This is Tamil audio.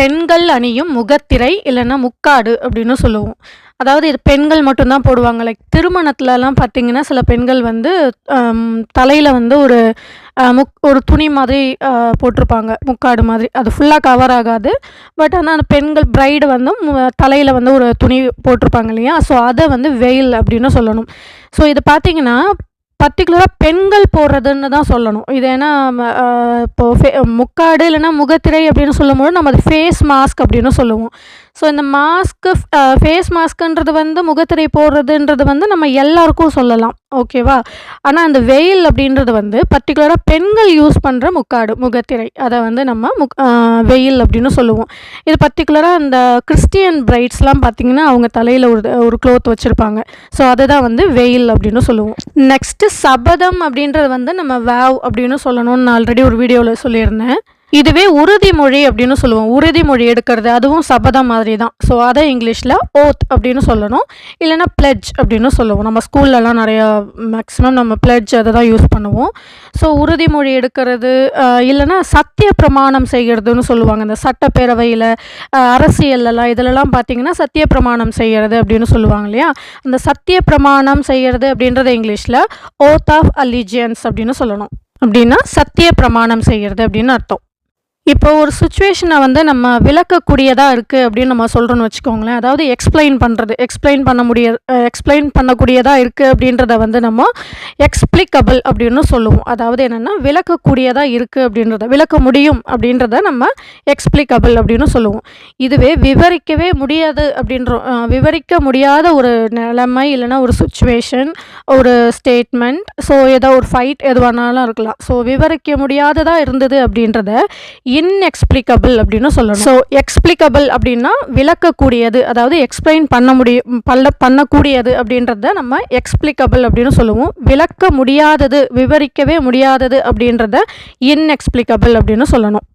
பெண்கள் அணியும் முகத்திரை இல்லைன்னா முக்காடு அப்படின்னு சொல்லுவோம். அதாவது இது பெண்கள் மட்டும் தான் போடுவாங்க. லைக் திருமணத்துலலாம் பார்த்தீங்கன்னா, சில பெண்கள் வந்து தலையில வந்து ஒரு துணி மாதிரி போட்டிருப்பாங்க. முக்காடு மாதிரி. அது ஃபுல்லா கவர் ஆகாது. பட் ஆனா அந்த பெண்கள் பிரைடு வந்து தலையில வந்து ஒரு துணி போட்டிருப்பாங்க இல்லையா? ஸோ அத வந்து வெயில் அப்படின்னு சொல்லணும். ஸோ இது பார்த்தீங்கன்னா, பர்ட்டிகுலரா பெண்கள் போடுறதுன்னு தான் சொல்லணும். இது ஏன்னா இப்போ முக்காடு இல்லைன்னா முகத்திரை அப்படின்னு சொல்லும்போது நம்ம அது ஃபேஸ் மாஸ்க் அப்படின்னு சொல்லுவோம். ஸோ இந்த மாஸ்க்கு ஃபேஸ் மாஸ்க்குன்றது வந்து முகத்திரை போடுறதுன்றது வந்து நம்ம எல்லாருக்கும் சொல்லலாம். ஓகேவா? ஆனா அந்த வெயில் அப்படின்றது வந்து பர்ட்டிகுலரா பெண்கள் யூஸ் பண்ற முக்காடு, முகத்திரை. அத வந்து நம்ம வெயில் அப்படின்னு சொல்லுவோம். இது பர்ட்டிகுலரா இந்த கிறிஸ்டியன் பிரைட்ஸ்லாம் பார்த்தீங்கன்னா, அவங்க தலையில ஒரு க்ளோத் வச்சிருப்பாங்க. ஸோ அதுதான் வந்து வெயில் அப்படின்னு சொல்லுவோம். நெக்ஸ்ட்டு சபதம் அப்படின்றது வந்து நம்ம வேவ் அப்படின்னு சொல்லணும்னு நான் ஆல்ரெடி ஒரு வீடியோல சொல்லியிருந்தேன். இதுவே உறுதிமொழி அப்படின்னு சொல்லுவோம். உறுதிமொழி எடுக்கிறது அதுவும் சபதம் மாதிரி தான். ஸோ அதை இங்கிலீஷ்ல ஓத் அப்படின்னு சொல்லணும். இல்லைன்னா பிளெட்ஜ் அப்படின்னு சொல்லுவோம். நம்ம ஸ்கூல்லலாம் நிறையா மேக்ஸிமம் நம்ம பிளெட்ஜ் அதை தான் யூஸ் பண்ணுவோம். ஸோ உறுதிமொழி எடுக்கிறது இல்லைன்னா சத்திய பிரமாணம் செய்கிறதுன்னு சொல்லுவாங்க. இந்த சட்டப்பேரவையில் அரசியல்லலாம் இதிலலாம் பார்த்தீங்கன்னா சத்திய பிரமாணம் செய்கிறது அப்படின்னு சொல்லுவாங்க இல்லையா? அந்த சத்திய பிரமாணம் செய்கிறது அப்படின்றத இங்கிலீஷில் ஓத் ஆஃப் அல்லிஜியன்ஸ் அப்படின்னு சொல்லணும். அப்படின்னா சத்திய பிரமாணம் செய்கிறது அப்படின்னு அர்த்தம். இப்போ ஒரு சிச்சுவேஷனை வந்து நம்ம விளக்கக்கூடியதா இருக்கு அப்படின்னு நம்ம சொல்றோம்னு வச்சுக்கோங்களேன். அதாவது எக்ஸ்பிளைன் பண்ணக்கூடியதா இருக்கு அப்படின்றத வந்து நம்ம எக்ஸ்பிளிக்கபிள் அப்படின்னு சொல்லுவோம். அதாவது என்னன்னா விளக்கக்கூடியதா இருக்கு அப்படின்றத விளக்க முடியும் அப்படின்றத நம்ம எக்ஸ்பிளிக்கபிள் அப்படின்னு சொல்லுவோம். இதுவே விவரிக்கவே முடியாது விவரிக்க முடியாத ஒரு நிலைமை இல்லைன்னா ஒரு சிச்சுவேஷன், ஒரு ஸ்டேட்மெண்ட், ஸோ ஏதோ ஒரு ஃபைட் எது வேணாலும் இருக்கலாம். ஸோ விவரிக்க முடியாததா இருந்தது அப்படின்றத இன்எக்ஸ்பிளிக்கபிள் அப்படின்னு சொல்லணும். ஸோ எக்ஸ்பிளிக்கபிள் அப்படின்னா விளக்கக்கூடியது, அதாவது எக்ஸ்பிளைன் பண்ணக்கூடியது அப்படின்றத நம்ம எக்ஸ்பிளிக்கபிள் அப்படின்னு சொல்லுவோம். விளக்க முடியாதது, விவரிக்கவே முடியாதது அப்படின்றத இன்எக்ஸ்பிளிக்கபிள் அப்படின்னு சொல்லணும்.